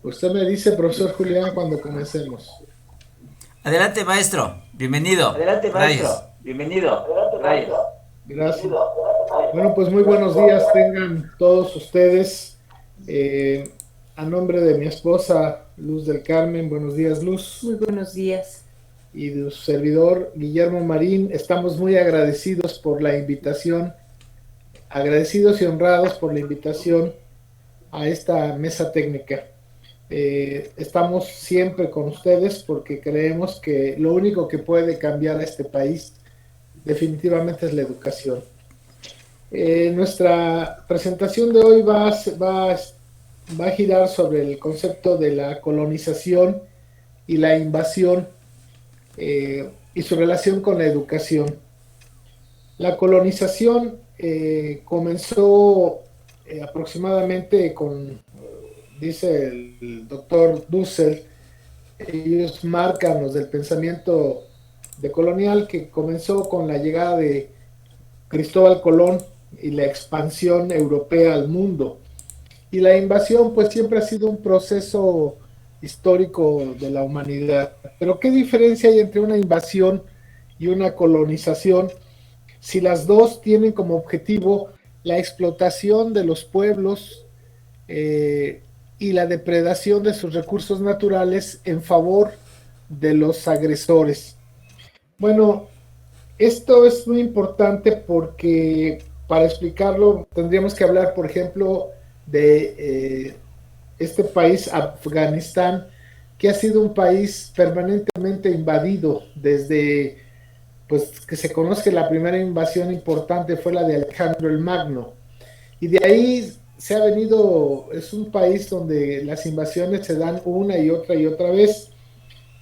Usted me dice, profesor Julián, cuando comencemos. Adelante, maestro. Bienvenido. Adelante, Rayos. maestro. Bienvenido. Rayos. Gracias. Bueno, pues muy buenos días tengan todos ustedes. Eh, a nombre de mi esposa Luz del Carmen, buenos días, Muy Luz, buenos días. y de su servidor Guillermo Marín. Estamos muy agradecidos por la invitación, agradecidos y honrados por la invitación a esta mesa técnica. Estamos siempre con ustedes porque creemos que lo único que puede cambiar a este país definitivamente es la educación. Nuestra presentación de hoy va a girar sobre el concepto de la colonización y la invasión, y su relación con la educación. La colonización comenzó aproximadamente dice el doctor Dussel, ellos marcan los del pensamiento decolonial, que comenzó con la llegada de Cristóbal Colón y la expansión europea al mundo. Y la invasión pues siempre ha sido un proceso histórico de la humanidad. Pero ¿qué diferencia hay entre una invasión y una colonización si las dos tienen como objetivo la explotación de los pueblos, y la depredación de sus recursos naturales en favor de los agresores? Bueno, esto es muy importante porque para explicarlo tendríamos que hablar, por ejemplo, de este país, Afganistán, que ha sido un país permanentemente invadido desde, pues, que se conoce que la primera invasión importante fue la de Alejandro el Magno. Y de ahí se ha venido, es un país donde las invasiones se dan una y otra vez.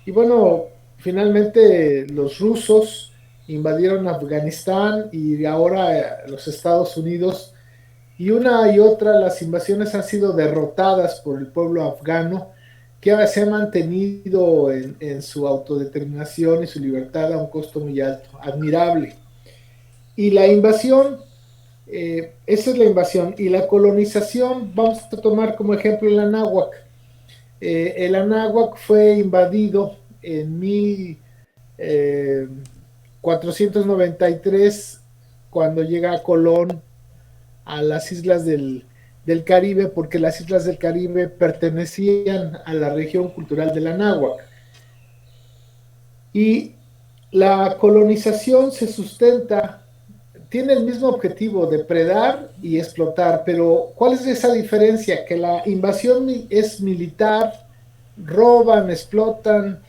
Y bueno, finalmente los rusos invadieron Afganistán y ahora los Estados Unidos, y una y otra las invasiones han sido derrotadas por el pueblo afgano, que ahora se ha mantenido en su autodeterminación y su libertad a un costo muy alto, admirable. Y la invasión, esa es la invasión. Y la colonización, vamos a tomar como ejemplo el Anáhuac. El Anáhuac fue invadido en 1493, cuando llega Colón a las islas del Caribe, porque las islas del Caribe pertenecían a la región cultural del Anáhuac. Y la colonización se sustenta, tiene el mismo objetivo, depredar y explotar, pero ¿cuál es esa diferencia? Que la invasión es militar, roban, explotan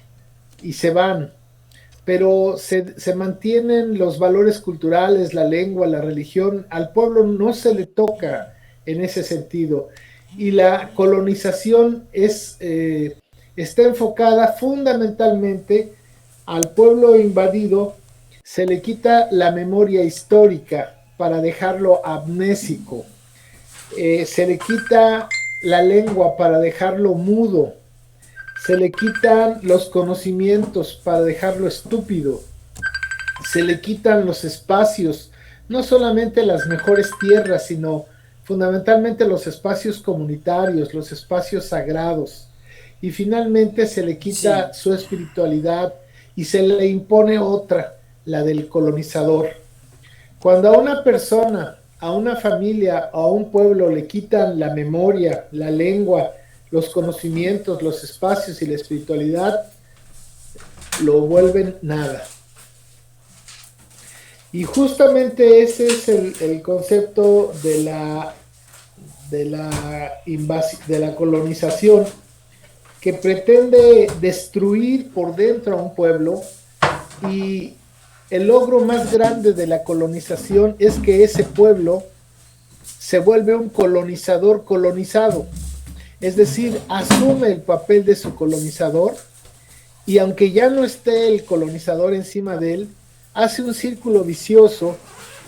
y se van, pero se mantienen los valores culturales, la lengua, la religión. Al pueblo no se le toca en ese sentido. Y la colonización está enfocada fundamentalmente al pueblo invadido. Se le quita la memoria histórica para dejarlo amnésico. Se le quita la lengua para dejarlo mudo. Se le quitan los conocimientos para dejarlo estúpido. Se le quitan los espacios, no solamente las mejores tierras, sino fundamentalmente los espacios comunitarios, los espacios sagrados. Y finalmente se le quita Sí. su espiritualidad y se le impone otra, la del colonizador. Cuando a una persona, a una familia, a un pueblo le quitan la memoria, la lengua, los conocimientos, los espacios y la espiritualidad, lo vuelven nada. Y justamente ese es el concepto de la colonización, que pretende destruir por dentro a un pueblo. Y el logro más grande de la colonización es que ese pueblo se vuelve un colonizador colonizado. Es decir, asume el papel de su colonizador, y aunque ya no esté el colonizador encima de él, hace un círculo vicioso,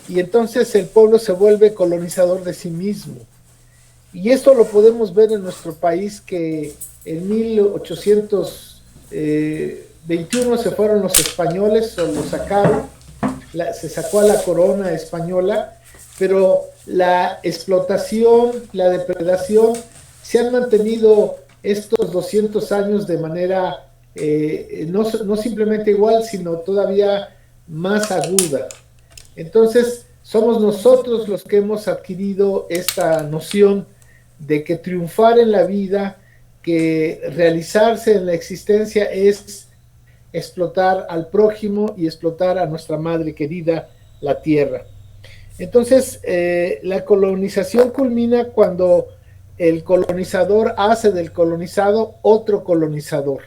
y entonces el pueblo se vuelve colonizador de sí mismo. Y esto lo podemos ver en nuestro país, que en 1821 se fueron los españoles, o lo sacaron, se sacó a la corona española, pero la explotación, la depredación se han mantenido estos 200 años de manera no simplemente igual, sino todavía más aguda. Entonces, somos nosotros los que hemos adquirido esta noción de que triunfar en la vida, que realizarse en la existencia es explotar al prójimo y explotar a nuestra madre querida, la tierra. Entonces, la colonización culmina cuando el colonizador hace del colonizado otro colonizador.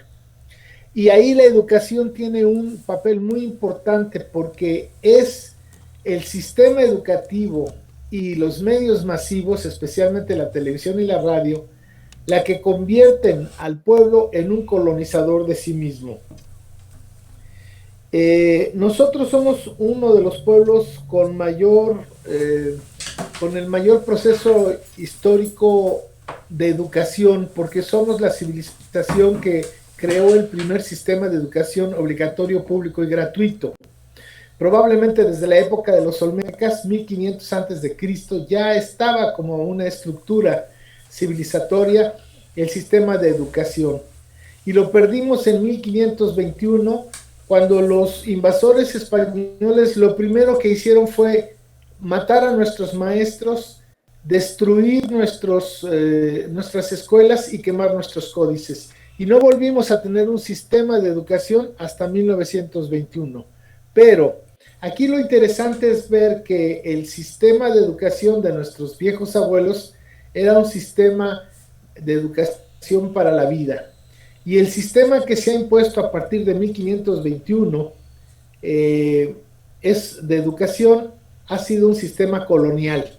Y ahí la educación tiene un papel muy importante porque es el sistema educativo y los medios masivos, especialmente la televisión y la radio, la que convierten al pueblo en un colonizador de sí mismo. Nosotros somos uno de los pueblos con el mayor proceso histórico de educación, porque somos la civilización que creó el primer sistema de educación obligatorio, público y gratuito. Probablemente desde la época de los Olmecas, 1500 antes de Cristo, ya estaba como una estructura civilizatoria el sistema de educación. Y lo perdimos en 1521, cuando los invasores españoles lo primero que hicieron fue matar a nuestros maestros, destruir nuestras escuelas y quemar nuestros códices. Y no volvimos a tener un sistema de educación hasta 1921. Pero aquí lo interesante es ver que el sistema de educación de nuestros viejos abuelos era un sistema de educación para la vida. Y el sistema que se ha impuesto a partir de 1521 es de educación, ha sido un sistema colonial.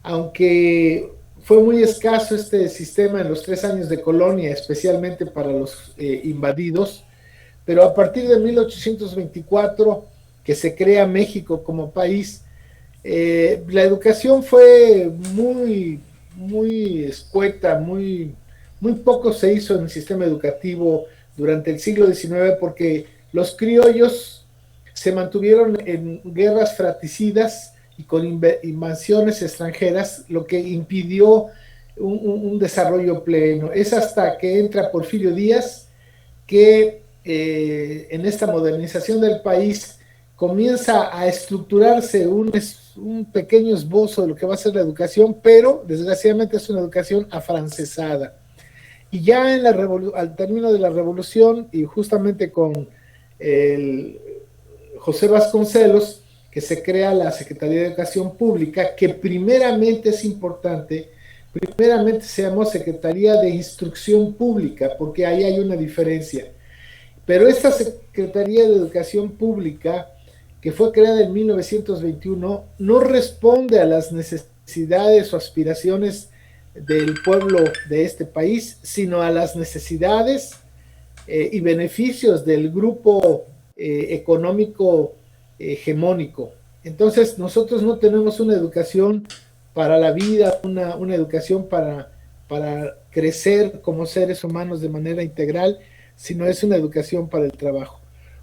Aunque fue muy escaso este sistema en los 3 años de colonia, especialmente para los invadidos, pero a partir de 1824, que se crea México como país, la educación fue muy escueta, muy poco se hizo en el sistema educativo durante el siglo XIX, porque los criollos se mantuvieron en guerras fratricidas y con invasiones extranjeras, lo que impidió un desarrollo pleno. Es hasta que entra Porfirio Díaz que en esta modernización del país comienza a estructurarse un pequeño esbozo de lo que va a ser la educación, pero desgraciadamente es una educación afrancesada. Y ya al término de la revolución, y justamente con José Vasconcelos, que se crea la Secretaría de Educación Pública, que primeramente es importante, primeramente se llamó Secretaría de Instrucción Pública, porque ahí hay una diferencia. Pero esta Secretaría de Educación Pública, que fue creada en 1921, no responde a las necesidades o aspiraciones del pueblo de este país, sino a las necesidades y beneficios del grupo económico hegemónico. Entonces nosotros no tenemos una educación para la vida, una educación para crecer como seres humanos de manera integral, sino es una educación para el trabajo.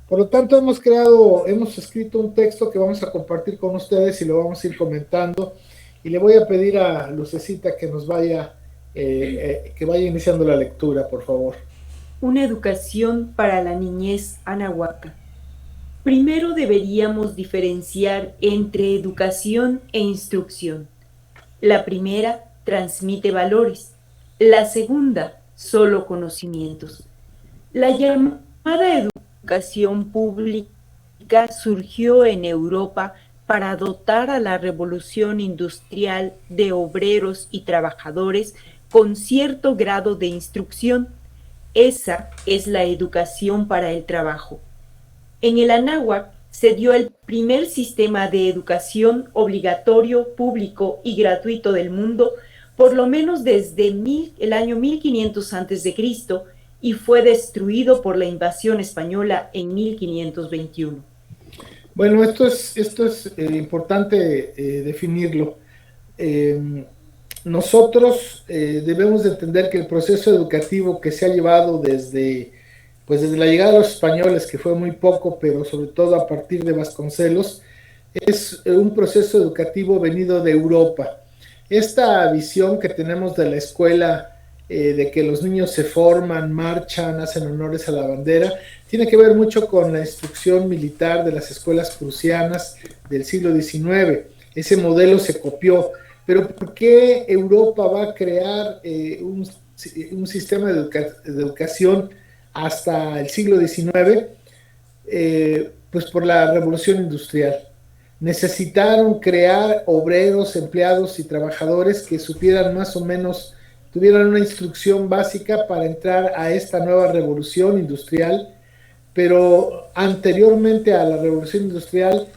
Por lo tanto, hemos escrito un texto que vamos a compartir con ustedes y lo vamos a ir comentando, y le voy a pedir a Lucecita que nos vaya iniciando la lectura, por favor. Una educación para la niñez anahuaca. Primero deberíamos diferenciar entre educación e instrucción. La primera transmite valores, la segunda solo conocimientos. La llamada educación pública surgió en Europa para dotar a la revolución industrial de obreros y trabajadores con cierto grado de instrucción. Esa es la educación para el trabajo. En el Anáhuac se dio el primer sistema de educación obligatorio, público y gratuito del mundo, por lo menos desde el año 1500 a.C., y fue destruido por la invasión española en 1521. Bueno, esto es importante definirlo. Nosotros debemos de entender que el proceso educativo que se ha llevado desde la llegada de los españoles, que fue muy poco, pero sobre todo a partir de Vasconcelos, es un proceso educativo venido de Europa. Esta visión que tenemos de la escuela de que los niños se forman, marchan, hacen honores a la bandera, tiene que ver mucho con la instrucción militar de las escuelas prusianas del siglo XIX. Ese modelo se copió. Pero ¿por qué Europa va a crear un sistema de educación hasta el siglo XIX? Pues por la revolución industrial. Necesitaron crear obreros, empleados y trabajadores que supieran más o menos, tuvieran una instrucción básica para entrar a esta nueva revolución industrial, pero anteriormente a la revolución industrial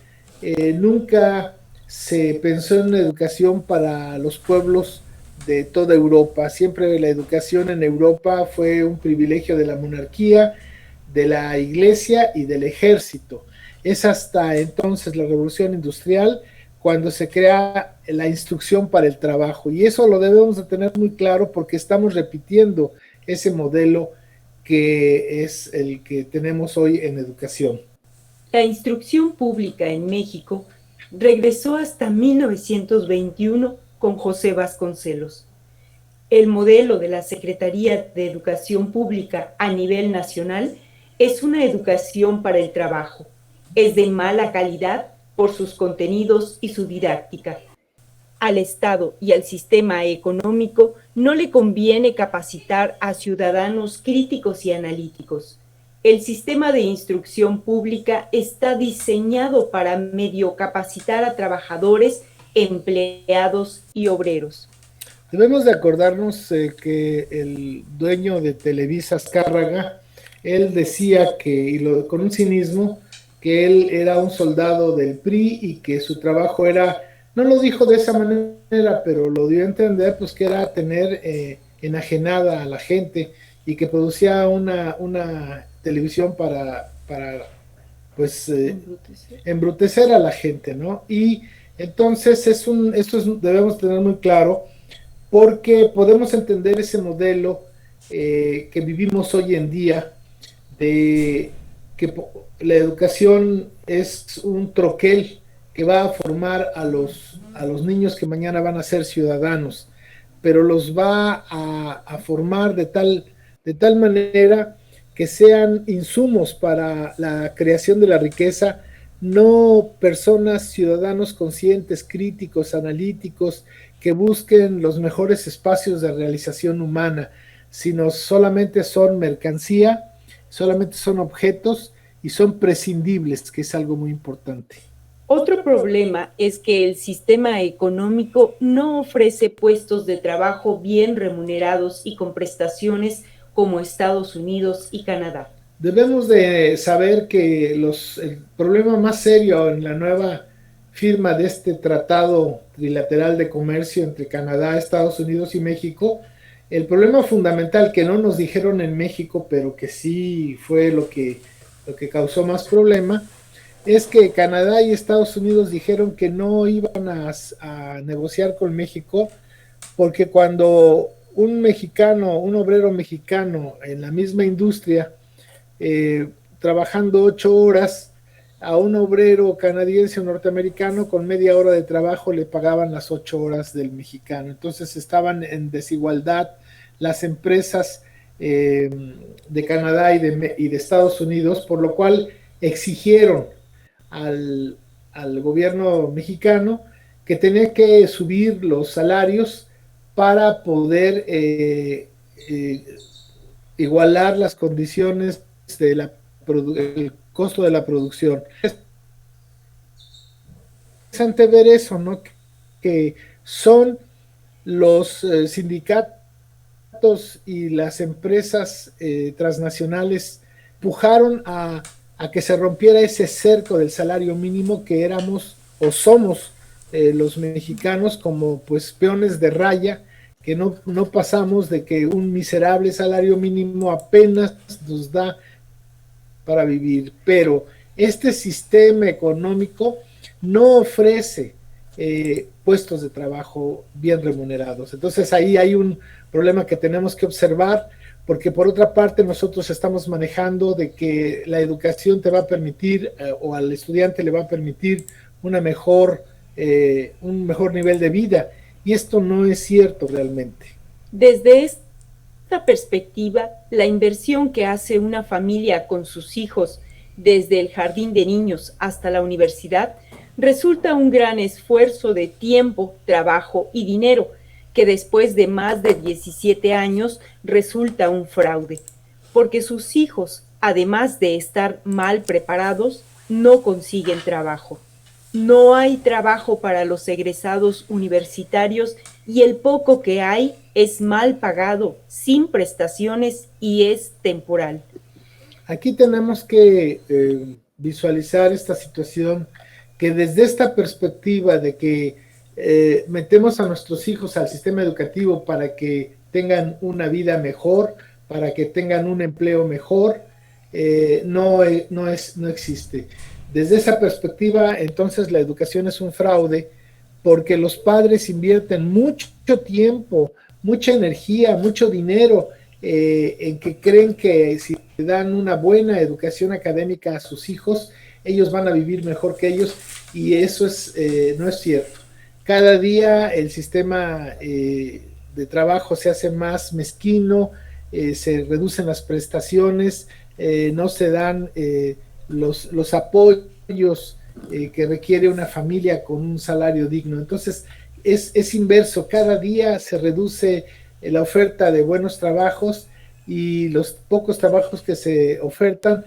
nunca se pensó en una educación para los pueblos de toda Europa. Siempre la educación en Europa fue un privilegio de la monarquía, de la iglesia y del ejército. Es hasta entonces la revolución industrial cuando se crea la instrucción para el trabajo, y eso lo debemos de tener muy claro porque estamos repitiendo ese modelo que es el que tenemos hoy en educación. La instrucción pública en México regresó hasta 1921 con José Vasconcelos. El modelo de la Secretaría de Educación Pública a nivel nacional es una educación para el trabajo. Es de mala calidad por sus contenidos y su didáctica. Al Estado y al sistema económico no le conviene capacitar a ciudadanos críticos y analíticos. El sistema de instrucción pública está diseñado para medio capacitar a trabajadores, empleados y obreros. Debemos de acordarnos que el dueño de Televisa, Azcárraga, él decía que, con un cinismo, que él era un soldado del PRI y que su trabajo era, no lo dijo de esa manera, pero lo dio a entender, pues que era tener enajenada a la gente y que producía una televisión para pues embrutecer a la gente, ¿no? Y entonces debemos tener muy claro, porque podemos entender ese modelo que vivimos hoy en día, de que la educación es un troquel que va a formar a los niños que mañana van a ser ciudadanos, pero los va a formar de tal manera que sean insumos para la creación de la riqueza, no personas, ciudadanos conscientes, críticos, analíticos, que busquen los mejores espacios de realización humana, sino solamente son mercancía, solamente son objetos y son prescindibles, que es algo muy importante. Otro problema es que el sistema económico no ofrece puestos de trabajo bien remunerados y con prestaciones como Estados Unidos y Canadá. Debemos de saber que el problema más serio en la nueva firma de este tratado trilateral de comercio entre Canadá, Estados Unidos y México, el problema fundamental que no nos dijeron en México, pero que sí fue lo que causó más problema, es que Canadá y Estados Unidos dijeron que no iban a negociar con México, porque cuando un obrero mexicano en la misma industria, trabajando 8 horas, a un obrero canadiense o norteamericano con media hora de trabajo le pagaban las 8 horas del mexicano. Entonces estaban en desigualdad las empresas de Canadá y de Estados Unidos, por lo cual exigieron al gobierno mexicano que tenía que subir los salarios para poder igualar las condiciones el costo de la producción. Es interesante ver eso, ¿no? Que son los sindicatos y las empresas transnacionales empujaron a que se rompiera ese cerco del salario mínimo que éramos o somos los mexicanos, como pues peones de raya, que no pasamos de que un miserable salario mínimo apenas nos da para vivir. Pero este sistema económico no ofrece puestos de trabajo bien remunerados. Entonces ahí hay un problema que tenemos que observar, porque por otra parte nosotros estamos manejando de que la educación te va a permitir o al estudiante le va a permitir un mejor nivel de vida, y esto no es cierto realmente. Desde esta perspectiva, la inversión que hace una familia con sus hijos desde el jardín de niños hasta la universidad resulta un gran esfuerzo de tiempo, trabajo y dinero, que después de más de 17 años resulta un fraude, porque sus hijos, además de estar mal preparados, no consiguen trabajo. No hay trabajo para los egresados universitarios y el poco que hay es mal pagado, sin prestaciones y es temporal. Aquí tenemos que visualizar esta situación que desde esta perspectiva de que metemos a nuestros hijos al sistema educativo para que tengan una vida mejor, para que tengan un empleo mejor, no existe. Desde esa perspectiva, entonces la educación es un fraude porque los padres invierten mucho tiempo, mucha energía, mucho dinero en que creen que si dan una buena educación académica a sus hijos, ellos van a vivir mejor que ellos, y eso no es cierto. Cada día el sistema de trabajo se hace más mezquino, se reducen las prestaciones, no se dan los apoyos que requiere una familia con un salario digno. Entonces es inverso, cada día se reduce la oferta de buenos trabajos y los pocos trabajos que se ofertan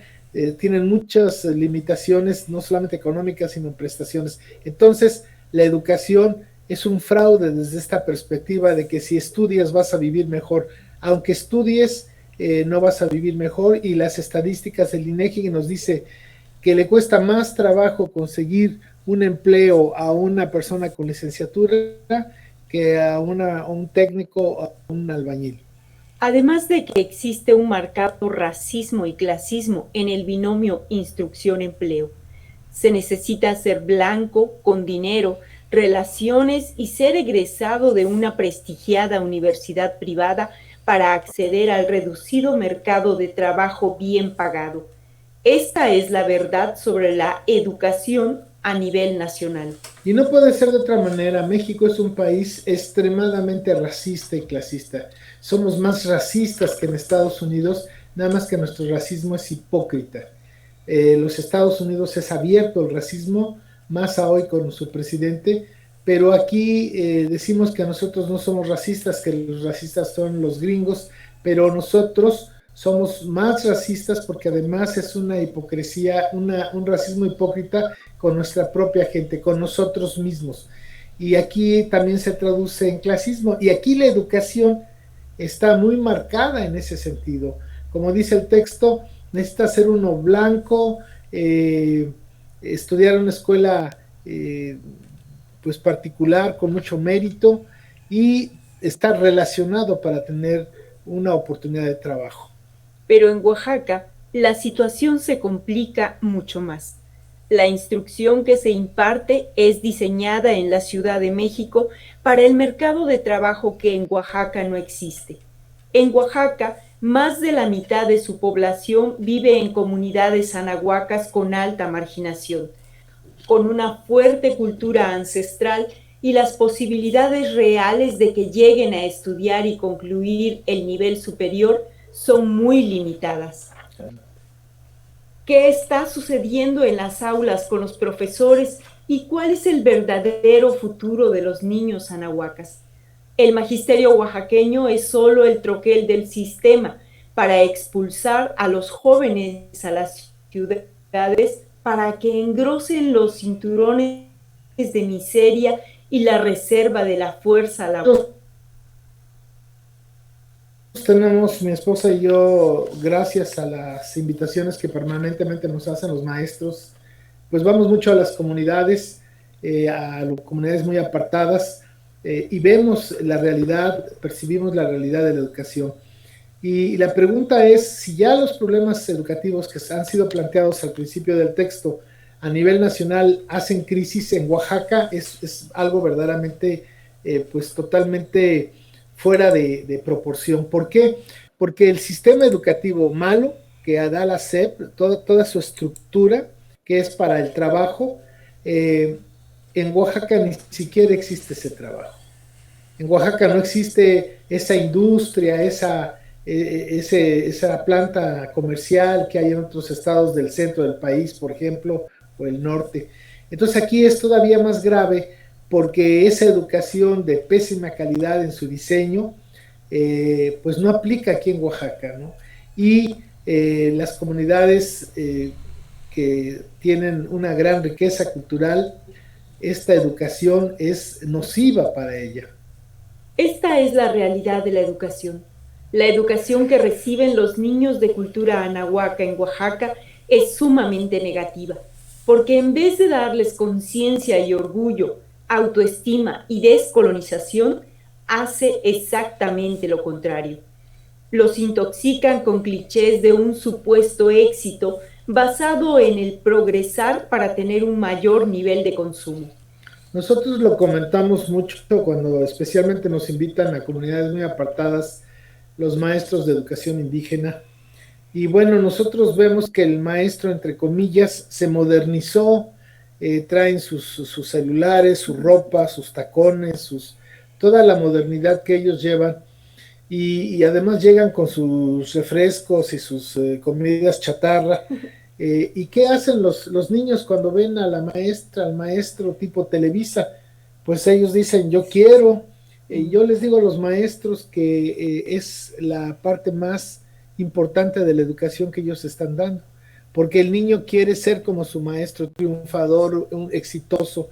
tienen muchas limitaciones, no solamente económicas, sino en prestaciones. Entonces, la educación es un fraude desde esta perspectiva de que si estudias vas a vivir mejor. Aunque estudies, no vas a vivir mejor, y las estadísticas del INEGI nos dice que le cuesta más trabajo conseguir un empleo a una persona con licenciatura que a un técnico o a un albañil. Además de que existe un marcado racismo y clasismo en el binomio instrucción-empleo, se necesita ser blanco, con dinero, relaciones y ser egresado de una prestigiada universidad privada para acceder al reducido mercado de trabajo bien pagado. Esta es la verdad sobre la educación a nivel nacional. Y no puede ser de otra manera. México es un país extremadamente racista y clasista. Somos más racistas que en Estados Unidos, nada más que nuestro racismo es hipócrita. Los Estados Unidos es abierto el racismo, más a hoy con su presidente, pero aquí decimos que nosotros no somos racistas, que los racistas son los gringos, pero nosotros somos más racistas porque además es una hipocresía, un racismo hipócrita con nuestra propia gente, con nosotros mismos. Y aquí también se traduce en clasismo, y aquí la educación está muy marcada en ese sentido. Como dice el texto, necesita ser uno blanco, estudiar en una escuela pues particular con mucho mérito y estar relacionado para tener una oportunidad de trabajo. Pero en Oaxaca la situación se complica mucho más. La instrucción que se imparte es diseñada en la Ciudad de México para el mercado de trabajo que en Oaxaca no existe. En Oaxaca, más de la mitad de su población vive en comunidades anahuacas con alta marginación, con una fuerte cultura ancestral y las posibilidades reales de que lleguen a estudiar y concluir el nivel superior son muy limitadas. ¿Qué está sucediendo en las aulas con los profesores y cuál es el verdadero futuro de los niños anahuacas? El magisterio oaxaqueño es solo el troquel del sistema para expulsar a los jóvenes a las ciudades para que engrosen los cinturones de miseria y la reserva de la fuerza laboral. Tenemos, mi esposa y yo, gracias a las invitaciones que permanentemente nos hacen los maestros, pues vamos mucho a las comunidades, a comunidades muy apartadas, y vemos la realidad, percibimos la realidad de la educación. Y la pregunta es, si ya los problemas educativos que han sido planteados al principio del texto a nivel nacional hacen crisis, en Oaxaca es algo verdaderamente, pues totalmente fuera de proporción. ¿Por qué? Porque el sistema educativo malo que da la SEP, toda su estructura, que es para el trabajo, en Oaxaca ni siquiera existe ese trabajo. En Oaxaca no existe esa industria, esa planta comercial que hay en otros estados del centro del país, por ejemplo, o el norte. Entonces aquí es todavía más grave porque esa educación de pésima calidad en su diseño, pues no aplica aquí en Oaxaca, ¿no? Y las comunidades que tienen una gran riqueza cultural, esta educación es nociva para ella. Esta es la realidad de la educación. La educación que reciben los niños de cultura anahuaca en Oaxaca es sumamente negativa, porque en vez de darles conciencia y orgullo, autoestima y descolonización, hace exactamente lo contrario. Los intoxican con clichés de un supuesto éxito basado en el progresar para tener un mayor nivel de consumo. Nosotros lo comentamos mucho cuando especialmente nos invitan a comunidades muy apartadas los maestros de educación indígena. Y bueno, nosotros vemos que el maestro, entre comillas, se modernizó, traen sus celulares, su ropa, sus tacones, toda la modernidad que ellos llevan. Y además llegan con sus refrescos y sus comidas chatarra. ¿Y qué hacen los niños cuando ven a la maestra, al maestro tipo Televisa? Pues ellos dicen, yo quiero. Yo les digo a los maestros que es la parte más importante de la educación que ellos están dando, porque el niño quiere ser como su maestro, triunfador, exitoso,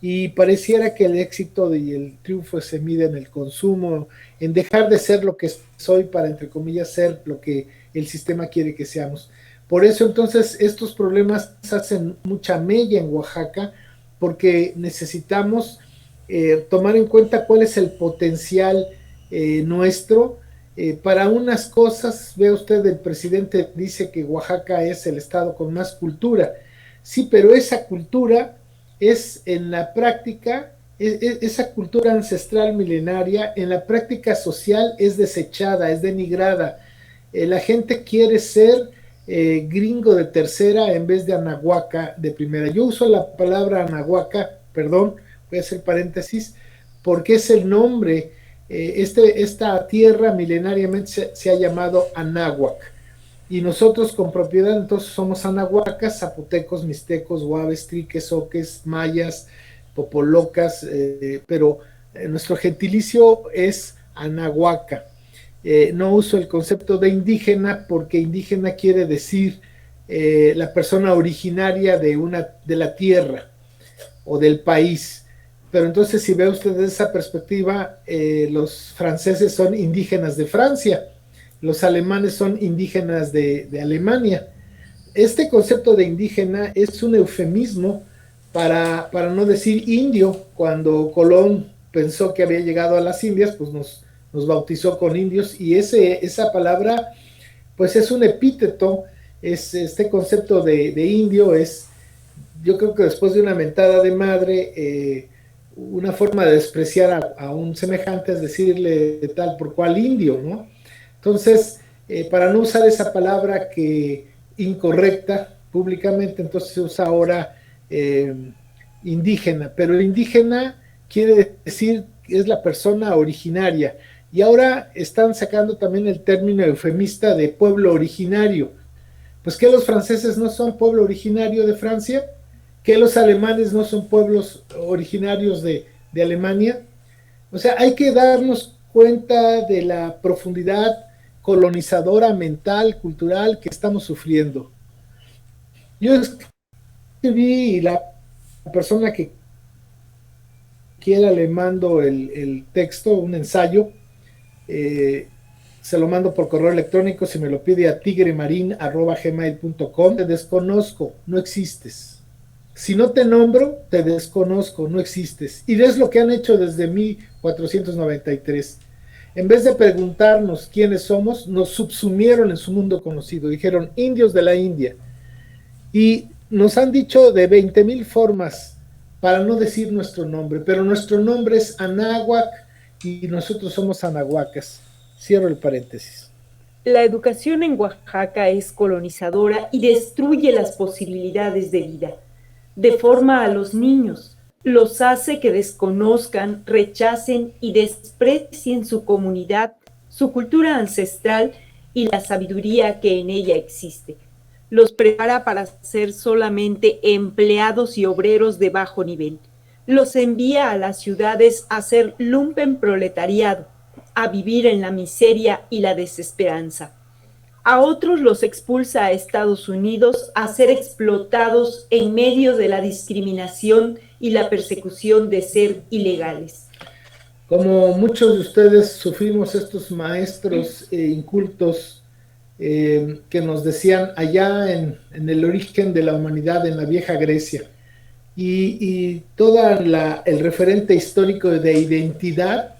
y pareciera que el éxito y el triunfo se mide en el consumo, en dejar de ser lo que soy para, entre comillas, ser lo que el sistema quiere que seamos. Por eso entonces estos problemas hacen mucha mella en Oaxaca, porque necesitamos tomar en cuenta cuál es el potencial nuestro. Para unas cosas, ve usted, el presidente dice que Oaxaca es el estado con más cultura. Sí, pero esa cultura es en la práctica, esa cultura ancestral milenaria, en la práctica social es desechada, es denigrada. La gente quiere ser gringo de tercera en vez de anahuaca de primera. Yo uso la palabra anahuaca, perdón, voy a hacer paréntesis, porque es el nombre, esta tierra milenariamente se ha llamado Anáhuac, y nosotros con propiedad entonces somos anahuacas, zapotecos, mixtecos, guaves, triques, oques, mayas, popolocas, pero nuestro gentilicio es anahuaca. No uso el concepto de indígena porque indígena quiere decir la persona originaria de la tierra o del país. Pero entonces, si ve usted desde esa perspectiva, los franceses son indígenas de Francia, los alemanes son indígenas de Alemania. Este concepto de indígena es un eufemismo para no decir indio. Cuando Colón pensó que había llegado a las Indias, pues nos bautizó con indios, y esa palabra pues es un epíteto. Este concepto de indio es, yo creo que después de una mentada de madre, una forma de despreciar a un semejante es decirle tal por cual indio, ¿no? Entonces, para no usar esa palabra que incorrecta públicamente, entonces se usa ahora indígena, pero el indígena quiere decir que es la persona originaria, y ahora están sacando también el término eufemista de pueblo originario. Pues que los franceses no son pueblo originario de Francia, que los alemanes no son pueblos originarios de Alemania. O sea, hay que darnos cuenta de la profundidad colonizadora mental, cultural que estamos sufriendo. Yo escribí, y la persona que quiera le mando el texto, un ensayo, se lo mando por correo electrónico, si me lo pide a tigremarin@gmail.com. Te desconozco, no existes. Si no te nombro, te desconozco, no existes. Y es lo que han hecho desde 1493. En vez de preguntarnos quiénes somos, nos subsumieron en su mundo conocido. Dijeron indios de la India. Y nos han dicho de 20,000 formas para no decir nuestro nombre, pero nuestro nombre es Anáhuac y nosotros somos anahuacas. Cierro el paréntesis. La educación en Oaxaca es colonizadora y destruye las posibilidades de vida. Deforma a los niños, los hace que desconozcan, rechacen y desprecien su comunidad, su cultura ancestral y la sabiduría que en ella existe. Los prepara para ser solamente empleados y obreros de bajo nivel. Los envía a las ciudades a ser lumpenproletariado, a vivir en la miseria y la desesperanza. A otros los expulsa a Estados Unidos a ser explotados en medio de la discriminación y la persecución de ser ilegales. Como muchos de ustedes sufrimos estos maestros incultos que nos decían allá en el origen de la humanidad, en la vieja Grecia, y todo el referente histórico de identidad,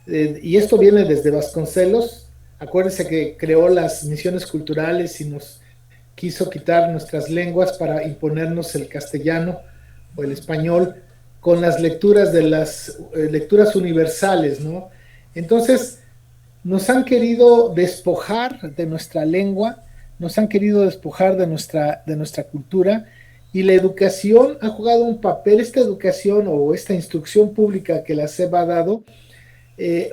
y esto viene desde Vasconcelos. Acuérdense que creó las misiones culturales y nos quiso quitar nuestras lenguas para imponernos el castellano o el español con las lecturas de las lecturas universales, ¿no? Entonces, nos han querido despojar de nuestra lengua, nos han querido despojar de nuestra cultura, y la educación ha jugado un papel. Esta educación o esta instrucción pública que la SEP ha dado,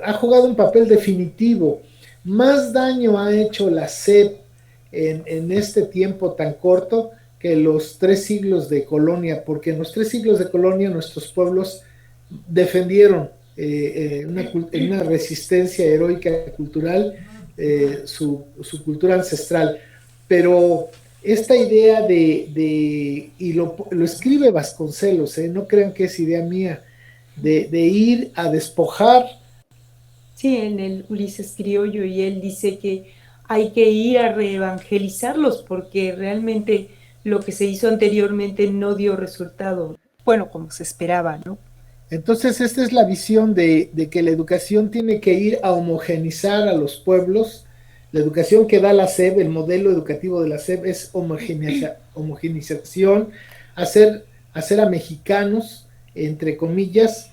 ha jugado un papel definitivo. Más daño ha hecho la SEP en este tiempo tan corto que los 3 siglos de colonia, porque en los 3 siglos de colonia nuestros pueblos defendieron una resistencia heroica cultural, su cultura ancestral. Pero esta idea y lo escribe Vasconcelos, no crean que es idea mía, de ir a despojar. Sí, en el Ulises Criollo, y él dice que hay que ir a reevangelizarlos porque realmente lo que se hizo anteriormente no dio resultado, bueno, como se esperaba, ¿no? Entonces esta es la visión de que la educación tiene que ir a homogeneizar a los pueblos. La educación que da la SEP, el modelo educativo de la SEP, es homogeneización, hacer a mexicanos, entre comillas,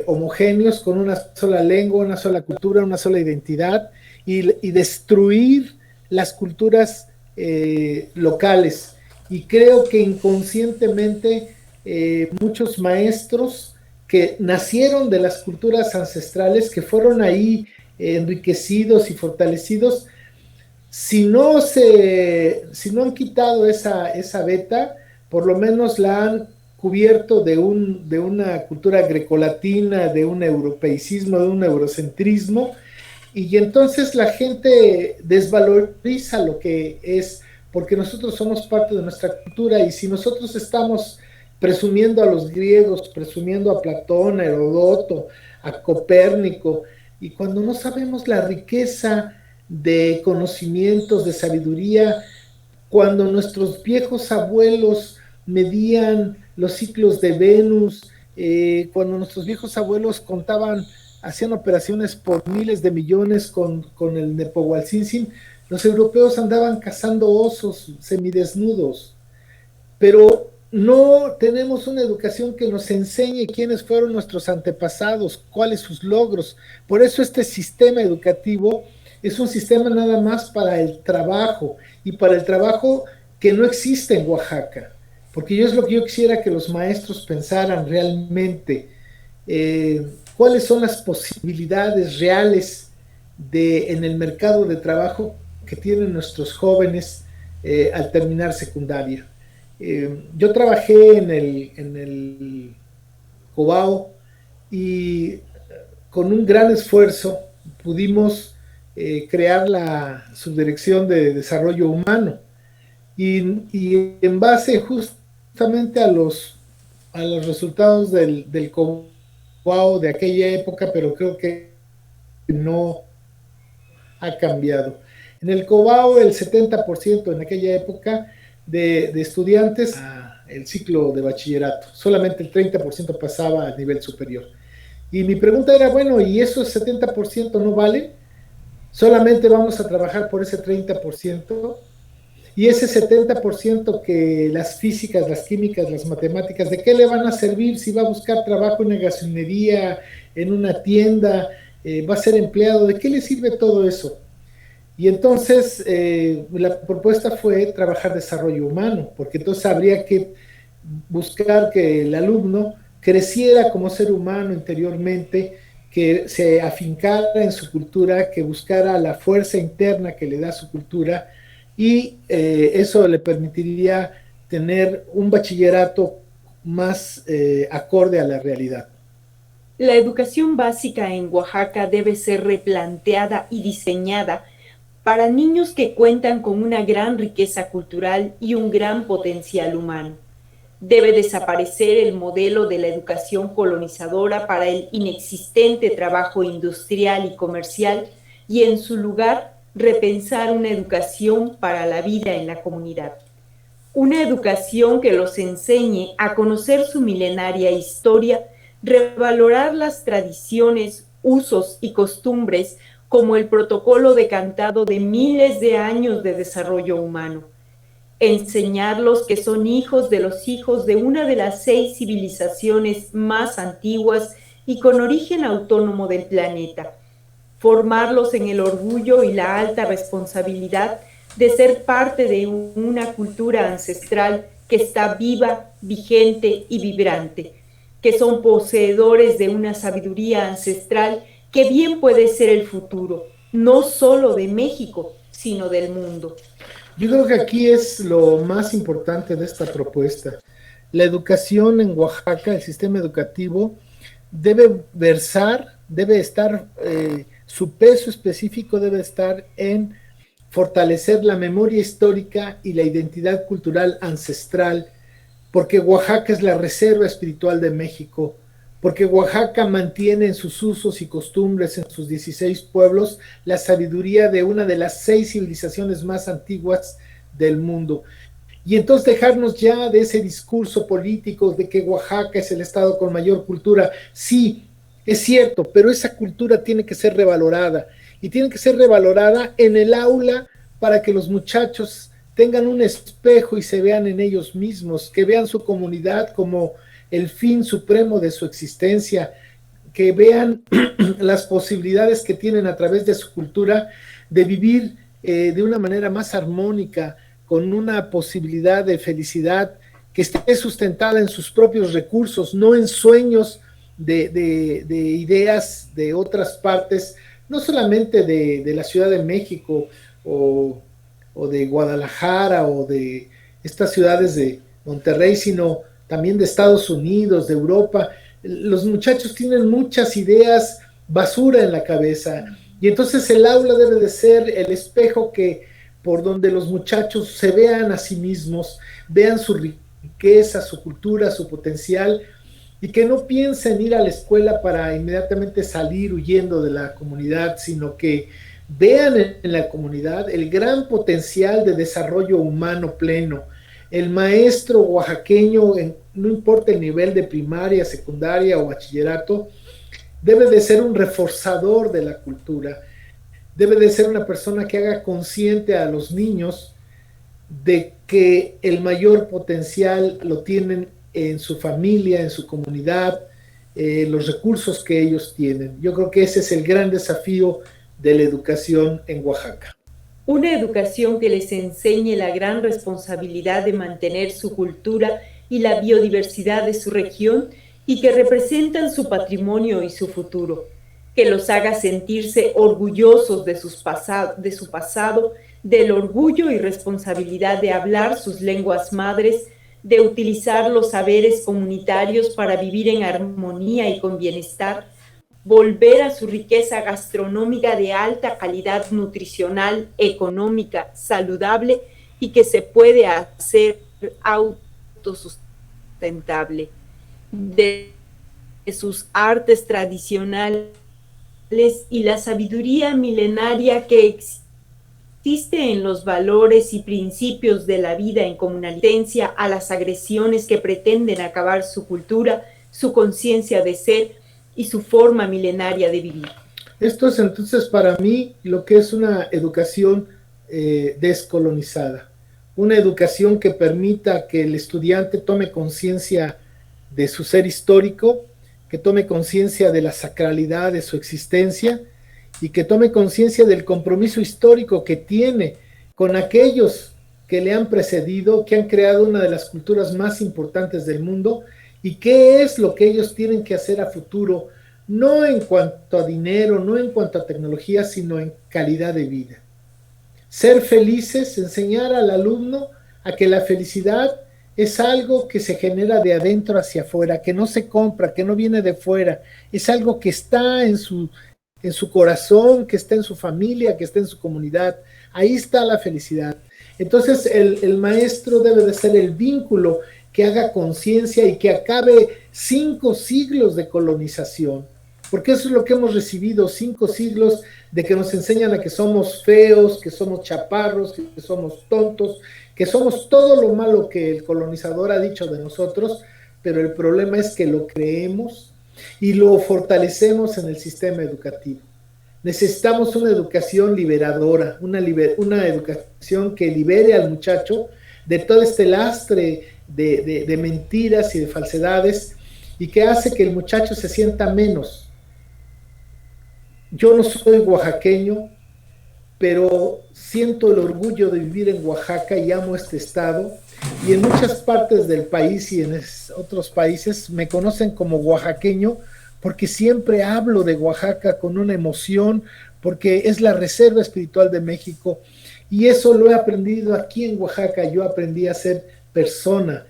homogéneos, con una sola lengua, una sola cultura, una sola identidad, y destruir las culturas locales. Y creo que inconscientemente muchos maestros que nacieron de las culturas ancestrales, que fueron ahí enriquecidos y fortalecidos, si no han quitado esa veta, por lo menos la han cubierto de una cultura grecolatina, de un europeicismo, de un eurocentrismo, y entonces la gente desvaloriza lo que es, porque nosotros somos parte de nuestra cultura, y si nosotros estamos presumiendo a los griegos, presumiendo a Platón, a Herodoto, a Copérnico, y cuando no sabemos la riqueza de conocimientos, de sabiduría, cuando nuestros viejos abuelos medían los ciclos de Venus, cuando nuestros viejos abuelos hacían operaciones por miles de millones con el Nepohualcínsin, los europeos andaban cazando osos semidesnudos, pero no tenemos una educación que nos enseñe quiénes fueron nuestros antepasados, cuáles sus logros. Por eso este sistema educativo es un sistema nada más para el trabajo, y para el trabajo que no existe en Oaxaca, porque es lo que yo quisiera que los maestros pensaran realmente, cuáles son las posibilidades reales en el mercado de trabajo que tienen nuestros jóvenes al terminar secundaria. Yo trabajé en el Cobao, y con un gran esfuerzo pudimos crear la Subdirección de Desarrollo Humano, y en base justamente a los resultados del Cobao de aquella época, pero creo que no ha cambiado. En el Cobao, el 70% en aquella época de estudiantes el ciclo de bachillerato, solamente el 30% pasaba a nivel superior. Y mi pregunta era, bueno, ¿y esos 70% no valen? Solamente vamos a trabajar por ese 30%, y ese 70% que las físicas, las químicas, las matemáticas, ¿de qué le van a servir si va a buscar trabajo en una gasolinería, en una tienda, va a ser empleado? ¿De qué le sirve todo eso? Y entonces la propuesta fue trabajar desarrollo humano, porque entonces habría que buscar que el alumno creciera como ser humano interiormente, que se afincara en su cultura, que buscara la fuerza interna que le da su cultura, y eso le permitiría tener un bachillerato más acorde a la realidad. La educación básica en Oaxaca debe ser replanteada y diseñada para niños que cuentan con una gran riqueza cultural y un gran potencial humano. Debe desaparecer el modelo de la educación colonizadora para el inexistente trabajo industrial y comercial y en su lugar repensar una educación para la vida en la comunidad. Una educación que los enseñe a conocer su milenaria historia, revalorar las tradiciones, usos y costumbres como el protocolo decantado de miles de años de desarrollo humano. Enseñarlos que son hijos de una de las 6 civilizaciones más antiguas y con origen autónomo del planeta. Formarlos en el orgullo y la alta responsabilidad de ser parte de una cultura ancestral que está viva, vigente y vibrante, que son poseedores de una sabiduría ancestral que bien puede ser el futuro, no solo de México, sino del mundo. Yo creo que aquí es lo más importante de esta propuesta. La educación en Oaxaca, el sistema educativo, debe estar, su peso específico debe estar en fortalecer la memoria histórica y la identidad cultural ancestral, porque Oaxaca es la reserva espiritual de México, porque Oaxaca mantiene en sus usos y costumbres, en sus 16 pueblos, la sabiduría de una de las 6 civilizaciones más antiguas del mundo. Y entonces dejarnos ya de ese discurso político de que Oaxaca es el estado con mayor cultura. Sí, es cierto, pero esa cultura tiene que ser revalorada, y tiene que ser revalorada en el aula para que los muchachos tengan un espejo y se vean en ellos mismos, que vean su comunidad como el fin supremo de su existencia, que vean las posibilidades que tienen a través de su cultura de vivir de una manera más armónica, con una posibilidad de felicidad que esté sustentada en sus propios recursos, no en sueños de ideas de otras partes, no solamente de la Ciudad de México o de Guadalajara o de estas ciudades de Monterrey, sino también de Estados Unidos, de Europa. Los muchachos tienen muchas ideas basura en la cabeza, y entonces el aula debe de ser el espejo por donde los muchachos se vean a sí mismos, vean su riqueza, su cultura, su potencial, y que no piensen ir a la escuela para inmediatamente salir huyendo de la comunidad, sino que vean en la comunidad el gran potencial de desarrollo humano pleno. El maestro oaxaqueño, no importa el nivel de primaria, secundaria o bachillerato, debe de ser un reforzador de la cultura, debe de ser una persona que haga consciente a los niños de que el mayor potencial lo tienen en su familia, en su comunidad, los recursos que ellos tienen. Yo creo que ese es el gran desafío de la educación en Oaxaca. Una educación que les enseñe la gran responsabilidad de mantener su cultura y la biodiversidad de su región y que representan su patrimonio y su futuro, que los haga sentirse orgullosos de su pasado, del orgullo y responsabilidad de hablar sus lenguas madres, de utilizar los saberes comunitarios para vivir en armonía y con bienestar, volver a su riqueza gastronómica de alta calidad nutricional, económica, saludable y que se puede hacer autosustentable, de sus artes tradicionales y la sabiduría milenaria que existe en los valores y principios de la vida en comunalidad, a las agresiones que pretenden acabar su cultura, su conciencia de ser y su forma milenaria de vivir. Esto es entonces para mí lo que es una educación descolonizada, una educación que permita que el estudiante tome conciencia de su ser histórico, que tome conciencia de la sacralidad de su existencia y que tome conciencia del compromiso histórico que tiene con aquellos que le han precedido, que han creado una de las culturas más importantes del mundo, y qué es lo que ellos tienen que hacer a futuro, no en cuanto a dinero, no en cuanto a tecnología, sino en calidad de vida. Ser felices, enseñar al alumno a que la felicidad es algo que se genera de adentro hacia afuera, que no se compra, que no viene de fuera, es algo que está en su corazón, que está en su familia, que está en su comunidad. Ahí está la felicidad. Entonces el maestro debe de ser el vínculo que haga conciencia y que acabe 5 siglos de colonización, porque eso es lo que hemos recibido, 5 siglos de que nos enseñan a que somos feos, que somos chaparros, que somos tontos, que somos todo lo malo que el colonizador ha dicho de nosotros, pero el problema es que lo creemos y lo fortalecemos en el sistema educativo. Necesitamos una educación liberadora, una educación que libere al muchacho de todo este lastre de mentiras y de falsedades, y que hace que el muchacho se sienta menos. Yo no soy oaxaqueño, pero siento el orgullo de vivir en Oaxaca y amo este estado, y en muchas partes del país y en otros países me conocen como oaxaqueño, porque siempre hablo de Oaxaca con una emoción, porque es la reserva espiritual de México, y eso lo he aprendido aquí en Oaxaca. Yo aprendí a ser persona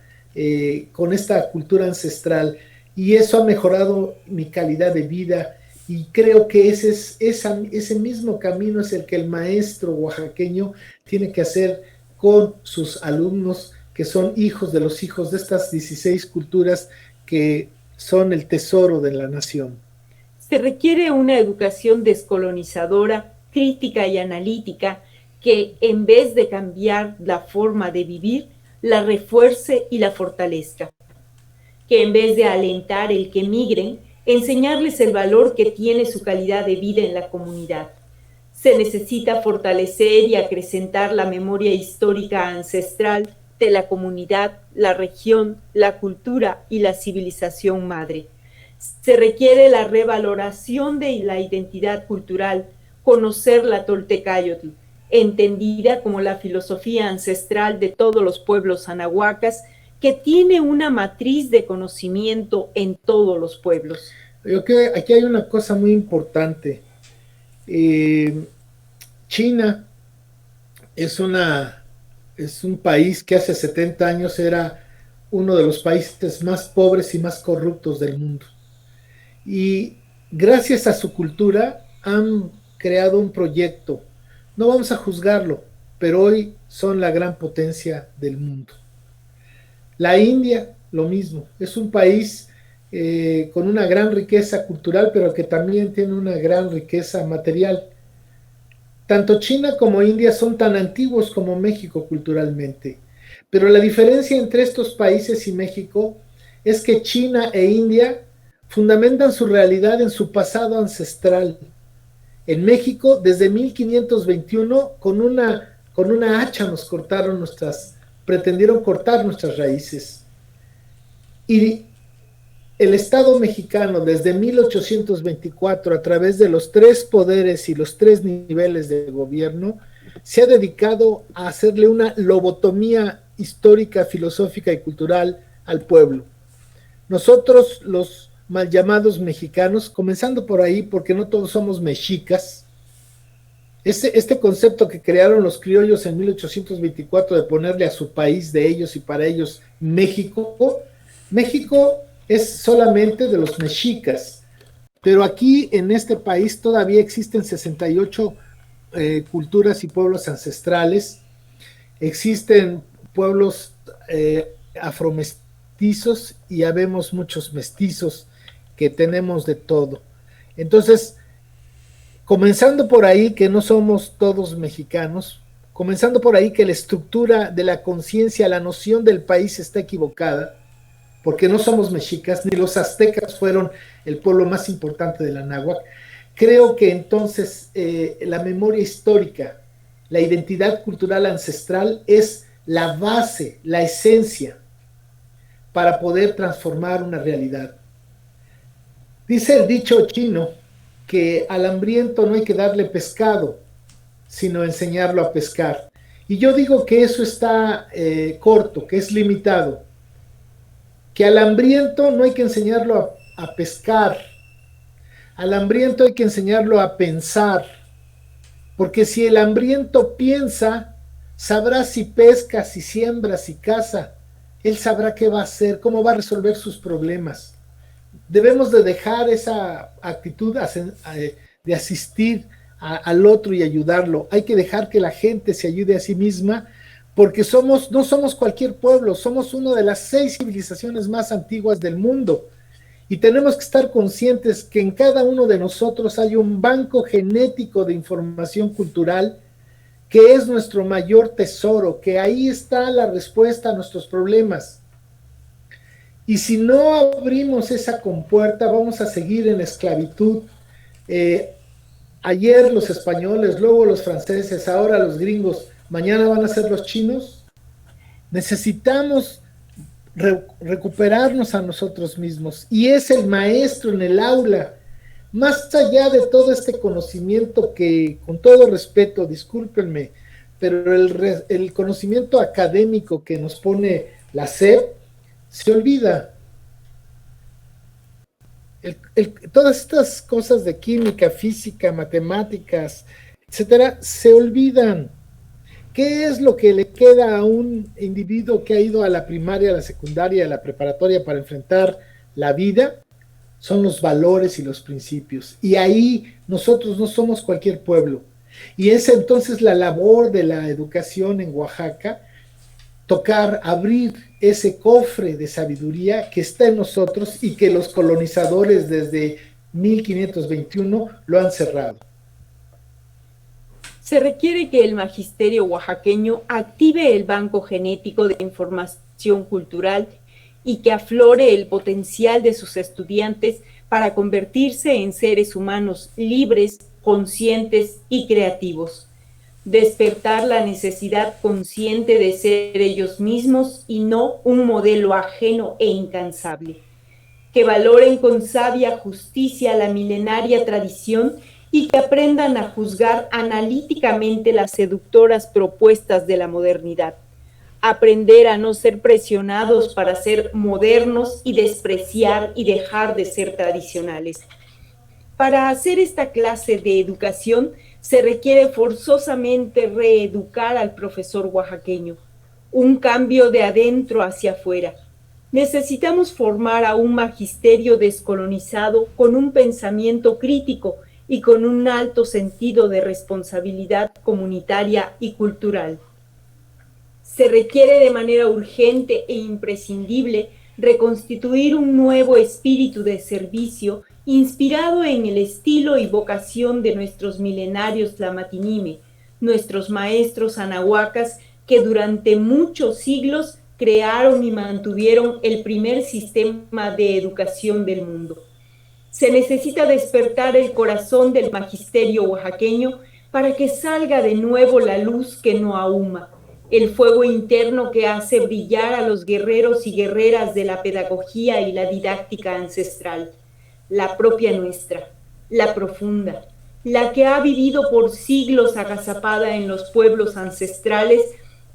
con esta cultura ancestral, y eso ha mejorado mi calidad de vida, y creo que ese mismo camino es el que el maestro oaxaqueño tiene que hacer con sus alumnos, que son hijos de los hijos de estas 16 culturas que son el tesoro de la nación. Se requiere una educación descolonizadora, crítica y analítica, que en vez de cambiar la forma de vivir, la refuerce y la fortalezca. Que en vez de alentar el que migren, enseñarles el valor que tiene su calidad de vida en la comunidad. Se necesita fortalecer y acrecentar la memoria histórica ancestral de la comunidad, la región, la cultura y la civilización madre. Se requiere la revaloración de la identidad cultural, conocer la Toltecayotl, entendida como la filosofía ancestral de todos los pueblos anahuacas, que tiene una matriz de conocimiento en todos los pueblos. Yo creo que aquí hay una cosa muy importante. China es un país que hace 70 años era uno de los países más pobres y más corruptos del mundo. Y gracias a su cultura han creado un proyecto. No vamos a juzgarlo, pero hoy son la gran potencia del mundo. La India, lo mismo, es un país con una gran riqueza cultural, pero que también tiene una gran riqueza material. Tanto China como India son tan antiguos como México culturalmente, pero la diferencia entre estos países y México es que China e India fundamentan su realidad en su pasado ancestral. En México, desde 1521, con una hacha nos pretendieron cortar nuestras raíces. Y el Estado mexicano, desde 1824, a través de los 3 poderes y los 3 niveles de gobierno, se ha dedicado a hacerle una lobotomía histórica, filosófica y cultural al pueblo. Nosotros, los mal llamados mexicanos, comenzando por ahí, porque no todos somos mexicas, este concepto que crearon los criollos en 1824 de ponerle a su país de ellos y para ellos México es solamente de los mexicas, pero aquí en este país todavía existen 68 culturas y pueblos ancestrales, existen pueblos afromestizos y habemos muchos mestizos que tenemos de todo. Entonces, comenzando por ahí que no somos todos mexicanos, comenzando por ahí que la estructura de la conciencia, la noción del país está equivocada, porque no somos mexicas, ni los aztecas fueron el pueblo más importante de la náhuatl. Creo que entonces la memoria histórica, la identidad cultural ancestral es la base, la esencia para poder transformar una realidad. Dice el dicho chino que al hambriento no hay que darle pescado, sino enseñarlo a pescar. Y yo digo que eso está corto, que es limitado. Que al hambriento no hay que enseñarlo a pescar, Al hambriento hay que enseñarlo a pensar, porque si el hambriento piensa, sabrá si pesca, si siembra, si caza. Él sabrá qué va a hacer, cómo va a resolver sus problemas. Debemos de dejar esa actitud de asistir al otro y ayudarlo. Hay que dejar que la gente se ayude a sí misma, porque no somos cualquier pueblo, somos una de las 6 civilizaciones más antiguas del mundo. Y tenemos que estar conscientes que en cada uno de nosotros hay un banco genético de información cultural que es nuestro mayor tesoro, que ahí está la respuesta a nuestros problemas. Y si no abrimos esa compuerta, vamos a seguir en esclavitud. Ayer los españoles, luego los franceses, ahora los gringos, mañana van a ser los chinos. Necesitamos recuperarnos a nosotros mismos, y es el maestro en el aula, más allá de todo este conocimiento que, con todo respeto, discúlpenme, pero el conocimiento académico que nos pone la SEP se olvida. Todas estas cosas de química, física, matemáticas, etcétera, se olvidan. ¿Qué es lo que le queda a un individuo que ha ido a la primaria, a la secundaria, a la preparatoria para enfrentar la vida? Son los valores y los principios. Y ahí nosotros no somos cualquier pueblo. Y es entonces la labor de la educación en Oaxaca, abrir ese cofre de sabiduría que está en nosotros y que los colonizadores desde 1521 lo han cerrado. Se requiere que el magisterio oaxaqueño active el banco genético de información cultural y que aflore el potencial de sus estudiantes para convertirse en seres humanos libres, conscientes y creativos. Despertar la necesidad consciente de ser ellos mismos y no un modelo ajeno e incansable. Que valoren con sabia justicia la milenaria tradición y que aprendan a juzgar analíticamente las seductoras propuestas de la modernidad. Aprender a no ser presionados para ser modernos y despreciar y dejar de ser tradicionales. Para hacer esta clase de educación se requiere forzosamente reeducar al profesor oaxaqueño, un cambio de adentro hacia afuera. Necesitamos formar a un magisterio descolonizado con un pensamiento crítico y con un alto sentido de responsabilidad comunitaria y cultural. Se requiere de manera urgente e imprescindible reconstituir un nuevo espíritu de servicio inspirado en el estilo y vocación de nuestros milenarios tlamatinime, nuestros maestros anahuacas que durante muchos siglos crearon y mantuvieron el primer sistema de educación del mundo. Se necesita despertar el corazón del magisterio oaxaqueño para que salga de nuevo la luz que no ahuma, el fuego interno que hace brillar a los guerreros y guerreras de la pedagogía y la didáctica ancestral, la propia nuestra, la profunda, la que ha vivido por siglos agazapada en los pueblos ancestrales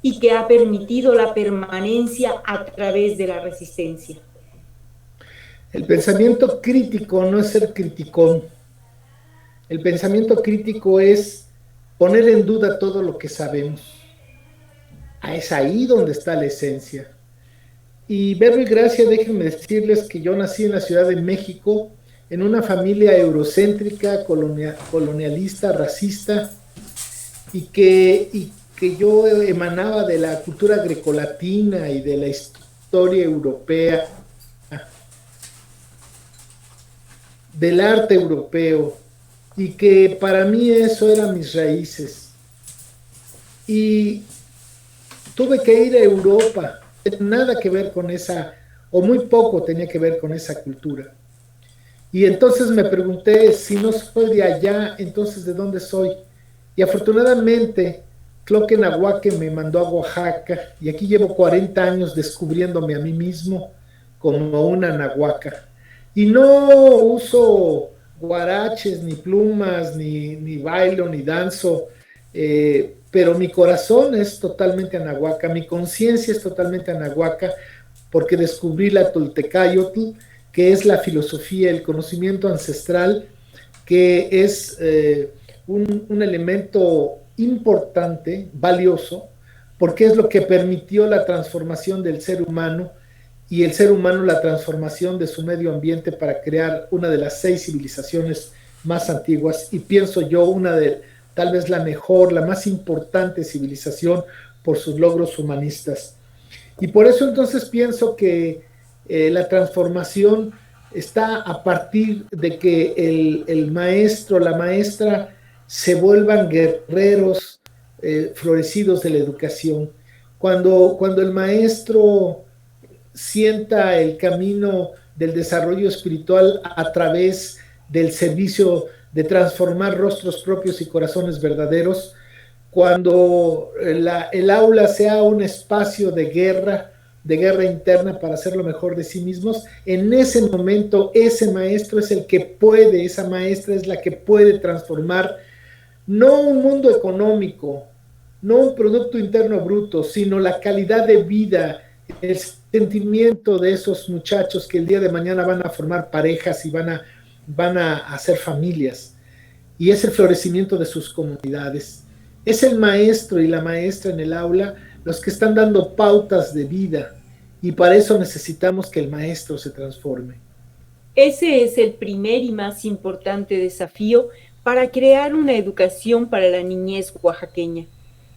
y que ha permitido la permanencia a través de la resistencia. El pensamiento crítico no es ser criticón. El pensamiento crítico es poner en duda todo lo que sabemos. Es ahí donde está la esencia. Y verbo y gracia, déjenme decirles que yo nací en la Ciudad de México, en una familia eurocéntrica, colonialista, racista, y que yo emanaba de la cultura grecolatina y de la historia europea, del arte europeo, y que para mí eso eran mis raíces. Y tuve que ir a Europa, nada que ver con esa, o muy poco tenía que ver con esa cultura. Y entonces me pregunté, si no soy de allá, entonces ¿de dónde soy? Y afortunadamente, Tloquenahuaque me mandó a Oaxaca, y aquí llevo 40 años descubriéndome a mí mismo como una anahuaca. Y no uso guaraches, ni plumas, ni bailo, ni danzo, pero mi corazón es totalmente anahuaca, mi conciencia es totalmente anahuaca, porque descubrí la Toltecayotl, que es la filosofía, el conocimiento ancestral que es un elemento importante, valioso, porque es lo que permitió la transformación del ser humano y el ser humano la transformación de su medio ambiente para crear una de las 6 civilizaciones más antiguas y pienso yo una de tal vez la mejor, la más importante civilización por sus logros humanistas. Y por eso entonces pienso que la transformación está a partir de que el maestro, la maestra se vuelvan guerreros florecidos de la educación. Cuando el maestro sienta el camino del desarrollo espiritual a través del servicio de transformar rostros propios y corazones verdaderos, cuando el aula sea un espacio de guerra interna para hacer lo mejor de sí mismos, en ese momento ese maestro es el que puede, esa maestra es la que puede transformar no un mundo económico, no un producto interno bruto, sino la calidad de vida, el sentimiento de esos muchachos que el día de mañana van a formar parejas y van a hacer familias. Y es el florecimiento de sus comunidades. Es el maestro y la maestra en el aula los que están dando pautas de vida y para eso necesitamos que el maestro se transforme. Ese es el primer y más importante desafío para crear una educación para la niñez oaxaqueña.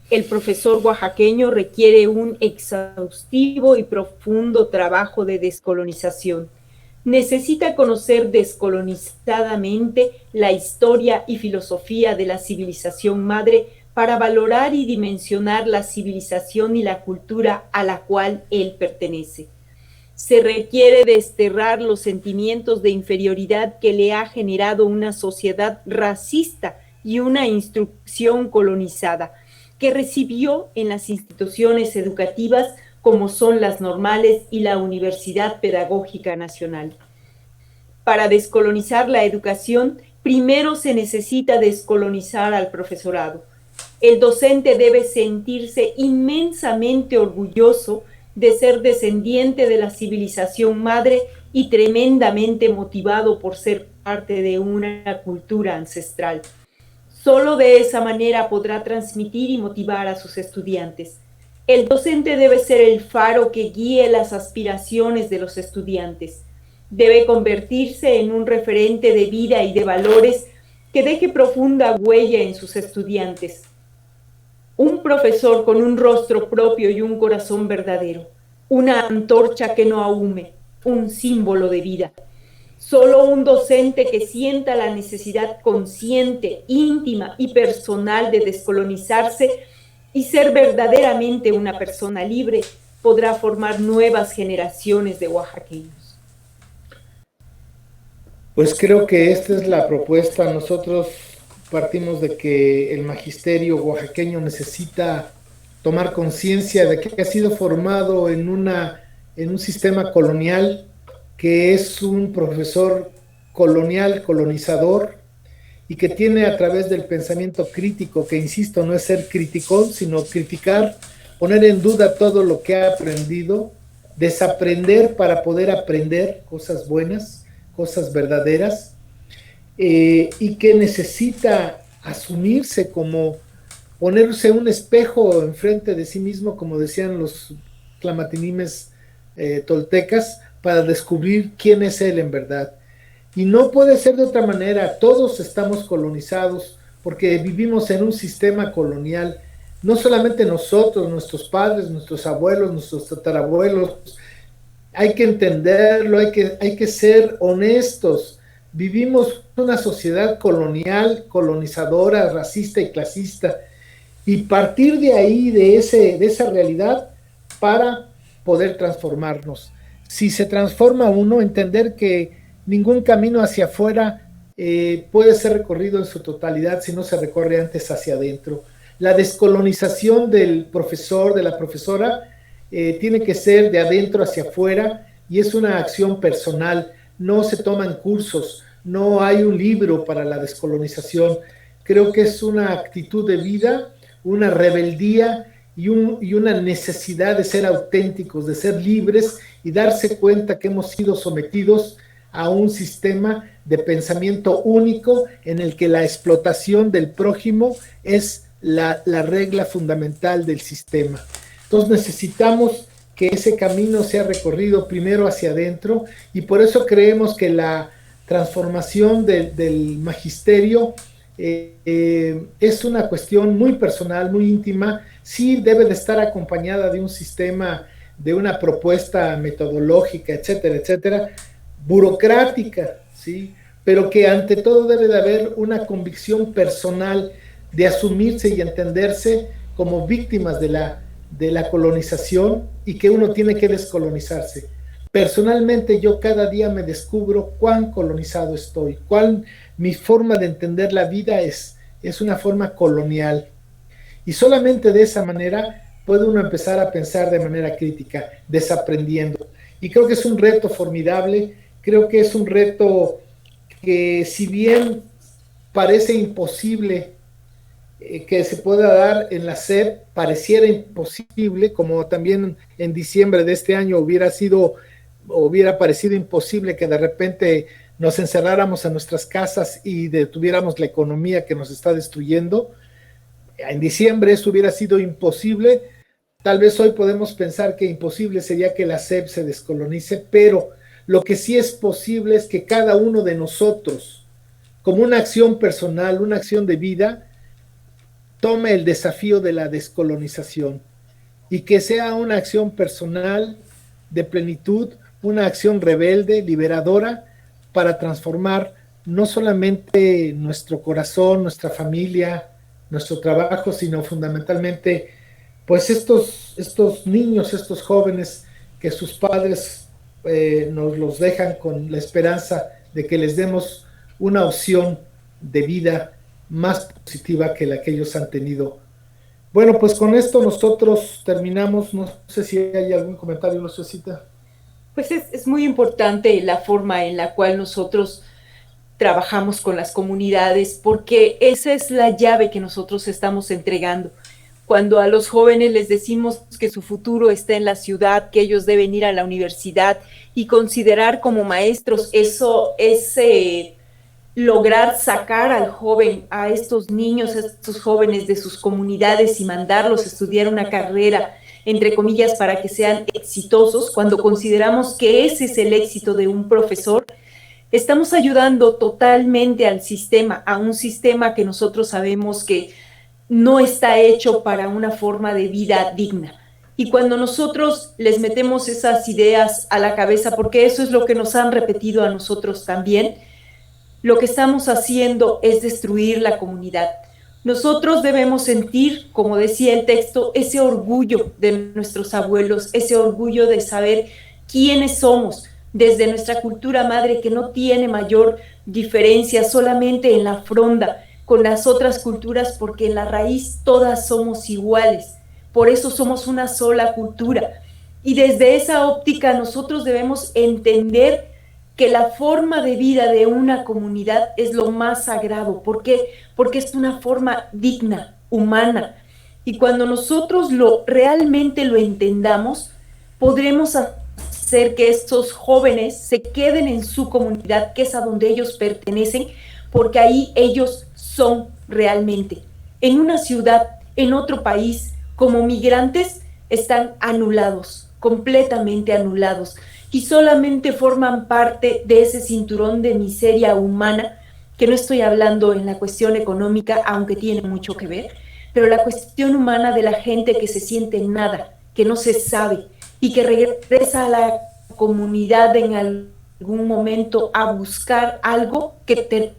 El profesor oaxaqueño requiere un exhaustivo y profundo trabajo de descolonización. Necesita conocer descolonizadamente la historia y filosofía de la civilización madre para valorar y dimensionar la civilización y la cultura a la cual él pertenece. Se requiere desterrar los sentimientos de inferioridad que le ha generado una sociedad racista y una instrucción colonizada, que recibió en las instituciones educativas como son las normales y la Universidad Pedagógica Nacional. Para descolonizar la educación, primero se necesita descolonizar al profesorado. El docente debe sentirse inmensamente orgulloso de ser descendiente de la civilización madre y tremendamente motivado por ser parte de una cultura ancestral. Solo de esa manera podrá transmitir y motivar a sus estudiantes. El docente debe ser el faro que guíe las aspiraciones de los estudiantes. Debe convertirse en un referente de vida y de valores que deje profunda huella en sus estudiantes. Un profesor con un rostro propio y un corazón verdadero. Una antorcha que no ahume, un símbolo de vida. Solo un docente que sienta la necesidad consciente, íntima y personal de descolonizarse y ser verdaderamente una persona libre podrá formar nuevas generaciones de oaxaqueños. Pues creo que esta es la propuesta. Nosotros partimos de que el magisterio oaxaqueño necesita tomar conciencia de que ha sido formado en un sistema colonial, que es un profesor colonial, colonizador, y que tiene a través del pensamiento crítico, que insisto, no es ser crítico, sino criticar, poner en duda todo lo que ha aprendido, desaprender para poder aprender cosas buenas, cosas verdaderas, y que necesita asumirse como ponerse un espejo enfrente de sí mismo, como decían los tlamatinimes toltecas, para descubrir quién es él en verdad. Y no puede ser de otra manera. Todos estamos colonizados porque vivimos en un sistema colonial. No solamente nosotros, nuestros padres, nuestros abuelos, nuestros tatarabuelos. Hay que entenderlo, hay que ser honestos. Vivimos una sociedad colonial, colonizadora, racista y clasista. Y partir de ahí, de esa realidad, para poder transformarnos. Si se transforma uno, entender que ningún camino hacia afuera puede ser recorrido en su totalidad si no se recorre antes hacia adentro. La descolonización del profesor, de la profesora, tiene que ser de adentro hacia afuera y es una acción personal. No se toman cursos, no hay un libro para la descolonización. Creo que es una actitud de vida, una rebeldía y una necesidad de ser auténticos, de ser libres y darse cuenta que hemos sido sometidos a un sistema de pensamiento único en el que la explotación del prójimo es la regla fundamental del sistema. Entonces necesitamos que ese camino sea recorrido primero hacia adentro, y por eso creemos que la transformación del magisterio es una cuestión muy personal, muy íntima. Sí debe de estar acompañada de un sistema, de una propuesta metodológica, etcétera, etcétera, burocrática, ¿sí? Pero que ante todo debe de haber una convicción personal de asumirse y entenderse como víctimas de la colonización, y que uno tiene que descolonizarse. Personalmente yo cada día me descubro cuán colonizado estoy, mi forma de entender la vida es una forma colonial, y solamente de esa manera puede uno empezar a pensar de manera crítica, desaprendiendo. Y creo que es un reto formidable, creo que es un reto que, si bien parece imposible que se pueda dar en la SEP, pareciera imposible, como también en diciembre de este año hubiera parecido imposible que de repente nos encerráramos en nuestras casas y detuviéramos la economía que nos está destruyendo. En diciembre eso hubiera sido imposible. Tal vez hoy podemos pensar que imposible sería que la SEP se descolonice, pero lo que sí es posible es que cada uno de nosotros, como una acción personal, una acción de vida, tome el desafío de la descolonización, y que sea una acción personal de plenitud, una acción rebelde, liberadora, para transformar no solamente nuestro corazón, nuestra familia, nuestro trabajo, sino fundamentalmente pues estos niños, estos jóvenes que sus padres nos los dejan con la esperanza de que les demos una opción de vida más positiva que la que ellos han tenido. Bueno, pues con esto nosotros terminamos. No sé si hay algún comentario, no sé, Cita. Pues es muy importante la forma en la cual nosotros trabajamos con las comunidades, porque esa es la llave que nosotros estamos entregando. Cuando a los jóvenes les decimos que su futuro está en la ciudad, que ellos deben ir a la universidad y considerar como maestros, eso es lograr sacar al joven, a estos niños, a estos jóvenes de sus comunidades y mandarlos a estudiar una carrera, entre comillas, para que sean exitosos. Cuando consideramos que ese es el éxito de un profesor, estamos ayudando totalmente al sistema, a un sistema que nosotros sabemos que no está hecho para una forma de vida digna. Y cuando nosotros les metemos esas ideas a la cabeza, porque eso es lo que nos han repetido a nosotros también, lo que estamos haciendo es destruir la comunidad. Nosotros debemos sentir, como decía el texto, ese orgullo de nuestros abuelos, ese orgullo de saber quiénes somos, desde nuestra cultura madre, que no tiene mayor diferencia solamente en la fronda con las otras culturas, porque en la raíz todas somos iguales. Por eso somos una sola cultura. Y desde esa óptica nosotros debemos entender que la forma de vida de una comunidad es lo más sagrado. ¿Por qué? Porque es una forma digna, humana. Y cuando nosotros realmente lo entendamos, podremos hacer que estos jóvenes se queden en su comunidad, que es a donde ellos pertenecen, porque ahí ellos son realmente. En una ciudad, en otro país, como migrantes, están anulados, completamente anulados, y solamente forman parte de ese cinturón de miseria humana, que no estoy hablando en la cuestión económica, aunque tiene mucho que ver, pero la cuestión humana de la gente que se siente nada, que no se sabe, y que regresa a la comunidad en algún momento a buscar algo que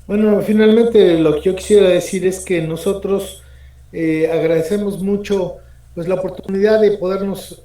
Bueno, finalmente lo que yo quisiera decir es que nosotros agradecemos mucho pues la oportunidad de podernos